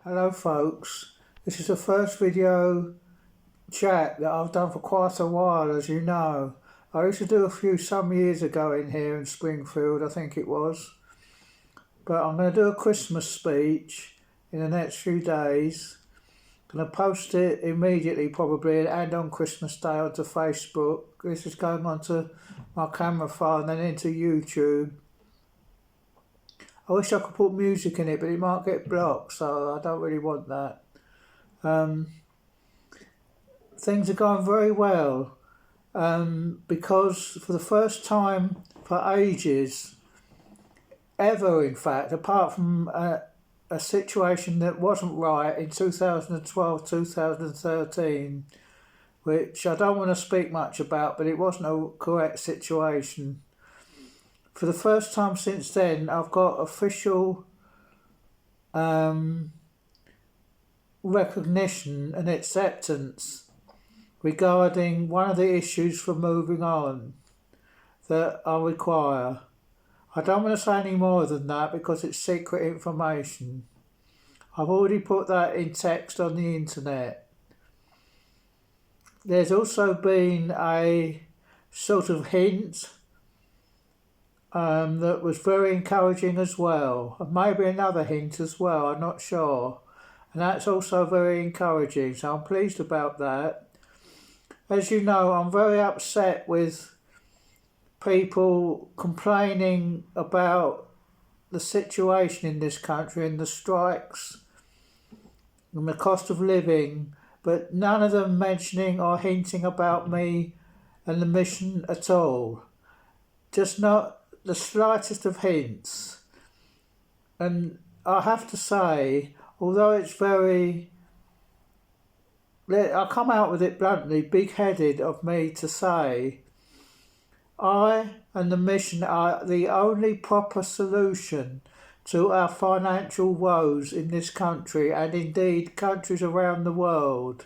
Hello folks, this is the first video chat that I've done for quite a while, as you know. I used to do a few some years ago in here in Springfield, I think it was. But I'm going to do a Christmas speech in the next few days. I'm going to post it immediately probably and on Christmas Day onto Facebook. This is going onto my camera phone and then into YouTube. I wish I could put music in it, but it might get blocked, so I don't really want that. Things are going very well because for the first time for ages, ever in fact, apart from a situation that wasn't right in 2012, 2013, which I don't want to speak much about, but it wasn't a correct situation. For the first time since then, I've got official recognition and acceptance regarding one of the issues for moving on that I require. I don't want to say any more than that because it's secret information. I've already put that in text on the internet. There's also been a sort of hint that was very encouraging as well, and maybe another hint as well, I'm not sure, and that's also very encouraging, so I'm pleased about that. As you know, I'm very upset with people complaining about the situation in this country and the strikes and the cost of living, but none of them mentioning or hinting about me and the mission at all. Just not the slightest of hints. And I have to say, although it's very, I'll come out with it bluntly, big-headed of me to say, I and the mission are the only proper solution to our financial woes in this country and indeed countries around the world.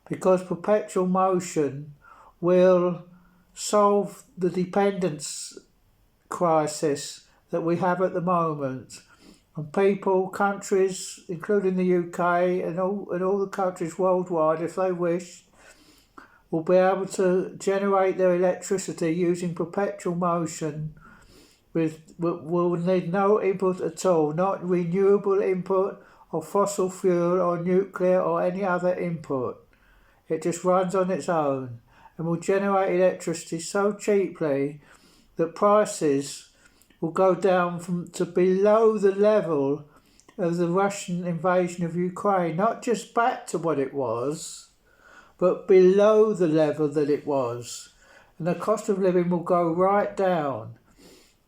Because perpetual motion will solve the dependence crisis that we have at the moment, and people, countries, including the UK and all the countries worldwide, if they wish, will be able to generate their electricity using perpetual motion. Will need no input at all, not renewable input or fossil fuel or nuclear or any other input. It just runs on its own and will generate electricity so cheaply that prices will go down to below the level of the Russian invasion of Ukraine, not just back to what it was, but below the level that it was. And the cost of living will go right down.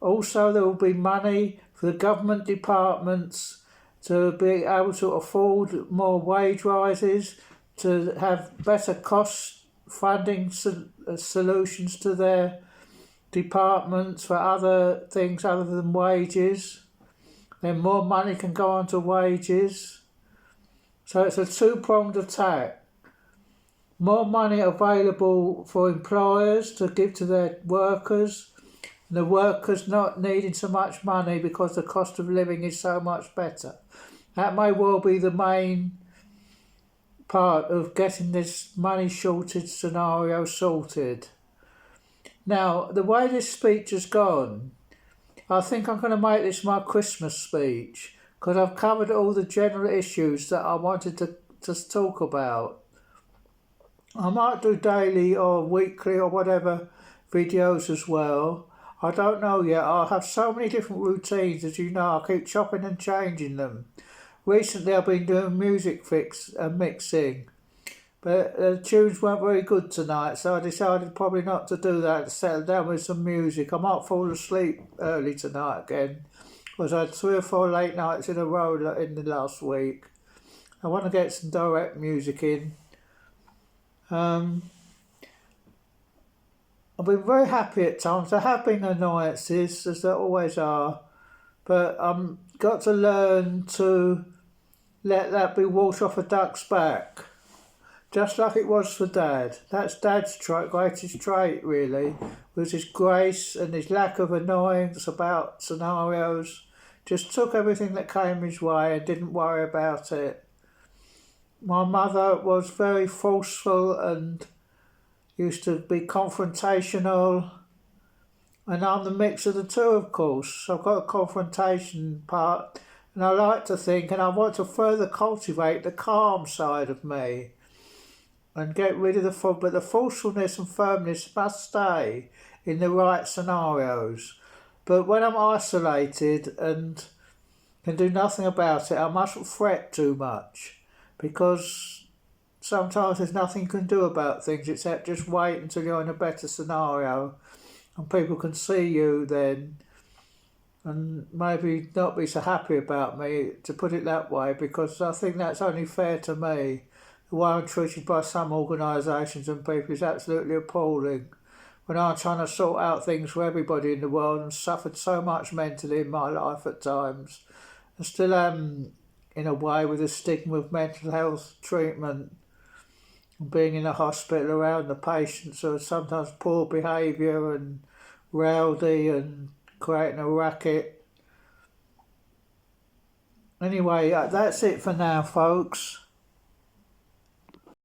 Also, there will be money for the government departments to be able to afford more wage rises, to have better cost funding solutions to their departments for other things other than wages. Then more money can go on to wages. So it's a two-pronged attack. More money available for employers to give to their workers, and the workers not needing so much money because the cost of living is so much better. That may well be the main part of getting this money shortage scenario sorted. Now, the way this speech has gone, I think I'm going to make this my Christmas speech because I've covered all the general issues that I wanted to talk about. I might do daily or weekly or whatever videos as well. I don't know yet. I'll have so many different routines, as you know. I keep chopping and changing them. Recently I've been doing music mixing, but the tunes weren't very good tonight, so I decided probably not to do that, to settle down with some music. I might fall asleep early tonight again, because I had 3 or 4 late nights in a row in the last week. I want to get some direct music in. I've been very happy at times. There have been annoyances, as there always are, but I've got to learn to let that be water off a duck's back. Just like it was for Dad. That's Dad's greatest trait, really, was his grace and his lack of annoyance about scenarios, just took everything that came his way and didn't worry about it. My mother was very forceful and used to be confrontational, and I'm the mix of the two, of course. I've got a confrontation part, and I like to think, and I want to further cultivate the calm side of me and get rid of but the forcefulness and firmness must stay in the right scenarios. But when I'm isolated and can do nothing about it, I mustn't fret too much, because sometimes there's nothing you can do about things except just wait until you're in a better scenario and people can see you then and maybe not be so happy about me, to put it that way, because I think that's only fair to me. The way I'm treated by some organisations and people is absolutely appalling. When I'm trying to sort out things for everybody in the world and suffered so much mentally in my life at times, and still am in a way with the stigma of mental health treatment and being in a hospital around the patients who are sometimes poor behaviour and rowdy and creating a racket. Anyway, that's it for now, folks.